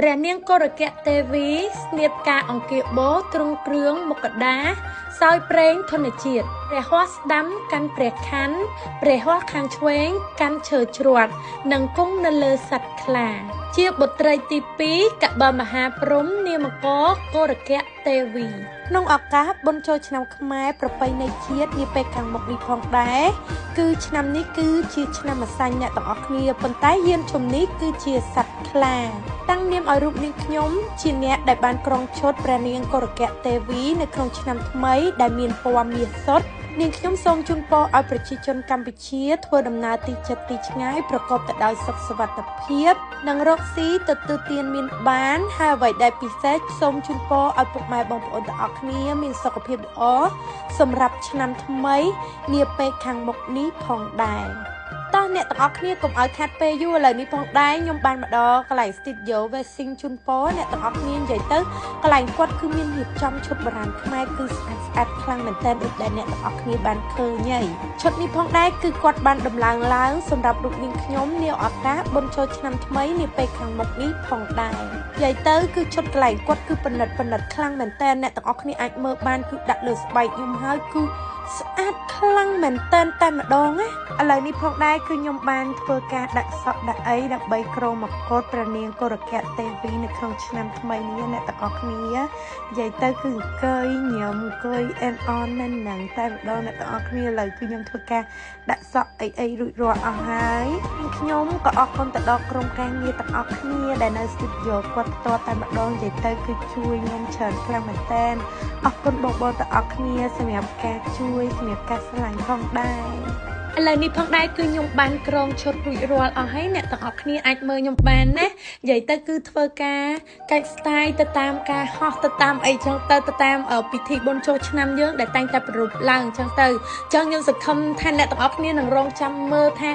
ព្រះនាងកុរកៈទេវីស្នៀតការអង្គាបោទ្រង់គ្រឿងមុខដាសោយប្រេងធនជាតិព្រះហស្តស្ដាំកាន់ព្រះខ័នព្រះហស្តខាងឆ្វេងកាន់ឈើជ្រត់និងគង់នៅលើសត្វខ្លាជាបុត្រីទី2កបិលមហាព្រហ្មនាមកកុរកៈទេវីក្នុងឱកាសបុណ្យចូលឆ្នាំខ្មែរប្រពៃណីជាតិនាពេលខាងមុខនេះផងដែរគឺឆ្នាំនេះគឺជាឆ្នាំអាសាញ់អ្នកទាំងអស់គ្នាប៉ុន្តែយានជុំនេះគឺជាសត្វខ្លាតាំងនាមឲ្យរូបនាងខ្ញុំជាអ្នកដែលបានក្រងឈុតព្រះនាងកុរកៈទេវីនៅក្នុងឆ្នាំថ្មីដែលមានពណ៌មាសសុទ្ធនាងខ្ញុំសូមជូនពរឲ្យប្រជាជនកម្ពុជាធ្វើដំណើរទីជិតទីឆ្ងាយប្រកបទៅដោយសុខសុវត្ថិភាពនិងរកស៊ីទទួលទានមានបានហើយអ្វីដែលពិសេសសូមជូនពរឲ្យពុកម៉ែបងប្អូនទាំងអស់គ្នាមានសុខភាពល្អសម្រាប់ឆ្នាំថ្មីនាពេលខាងមុខនេះផងដែរតោះអ្នកទាំងអស់គ្នាកុំឲ្យខាត់ពេលយូរឥឡូវនេះផងដែរខ្ញុំបានមកដល់កន្លែង Studio Wedding ជូនពរអ្នកទាំងអស់គ្នានិយាយទៅកន្លែងគាត់គឺមានរៀបចំឈុតបុរាណខ្មែរគឺស្អាតខ្លាំងមែនទែនដូចដែលអ្នកទាំងអស់គ្នាបានឃើញហើយឈុតនេះផងដែរគឺគាត់បានដំឡើងឡើងសម្រាប់រូបនាងខ្ញុំនាឱកាសបុណ្យចូលឆ្នាំថ្មីនាពេលខាងមុខនេះផងដែរនិយាយទៅគឺឈុតកន្លែងគាត់គឺពិនិត្យខ្លាំងមែនទែនអ្នកទាំងអស់គ្នាអាចមើលបានគឺដាក់លើស្បែកខ្ញុំហើយគឺស្អាតខ្លាំងមែនទែនតែម្ដងណាឥឡូវនេះផងដែរគឺខ្ញុំបានធ្វើការដាក់សក់ដាក់អីដើម្បីក្រងមកុដព្រះនាងកុរកៈទេវីនៅក្នុងឆ្នាំថ្មីនេះអ្នកទាំងអស់គ្នានិយាយទៅគឺអង្គុយញ៉ាំអង្គុយអេនអននៅហ្នឹងតែម្ដងអ្នកទាំងអស់គ្នាឥឡូវគឺខ្ញុំធ្វើការដាក់សក់អីរួចរាល់អស់ហើយខ្ញុំក៏អរគុណទៅដល់ក្រុមការងារទាំងអស់គ្នាដែលនៅ Studio គាត់ផ្ទាល់តែម្ដងនិយាយទៅគឺជួយខ្ញុំច្រើនខ្លាំងមែនទែនអរគុណបងប្អូនទាំងអស់គ្នាសម្រាប់ការជួយសម្រាប់ការស្រឡាញ់ផងដែរឥឡូវនេះផងដែរគឺខ្ញុំបានក្រងឈុតរួចរាល់អស់ហើយអ្នកទាំងអស់គ្នាអាចមើលខ្ញុំបានណានិយាយទៅគឺធ្វើការកាច់ style ទៅតាមការហោះទៅតាមអីចឹងទៅតាមពិធីបុណ្យចូលឆ្នាំយើងដែលតែងតែប្រារព្ធឡើងចឹងទៅចឹងខ្ញុំសង្ឃឹមថាអ្នកទាំងអស់គ្នានឹងរងចាំមើលថា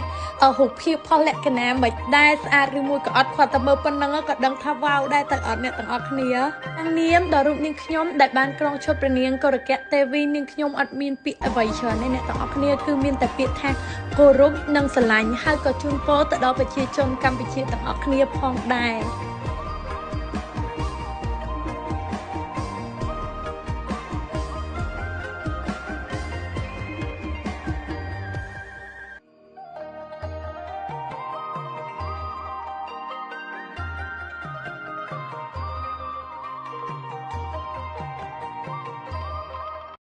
រូបភាពផលលក្ខណៈមិនដែរស្អាតឬមួយក៏អត់គាត់តែមើលប៉ុណ្ណឹងក៏ដឹងថាវ៉ាវដែរទៅអត់អ្នកទាំងអស់គ្នាតាំងនាមដល់រូបនាងខ្ញុំដែលបានក្រងឈុតព្រះនាងកុរកៈទេវីនាងខ្ញុំអត់មានពាក្យអ្វីច្រើនទេអ្នកទាំងអស់គ្នាគឺមានតែពាក្យថាគោរពនិងស្រឡាញ់ហើយក៏ជូនពរទៅដល់ប្រជាជនកម្ពុជាទាំងអស់គ្នាផងដែរ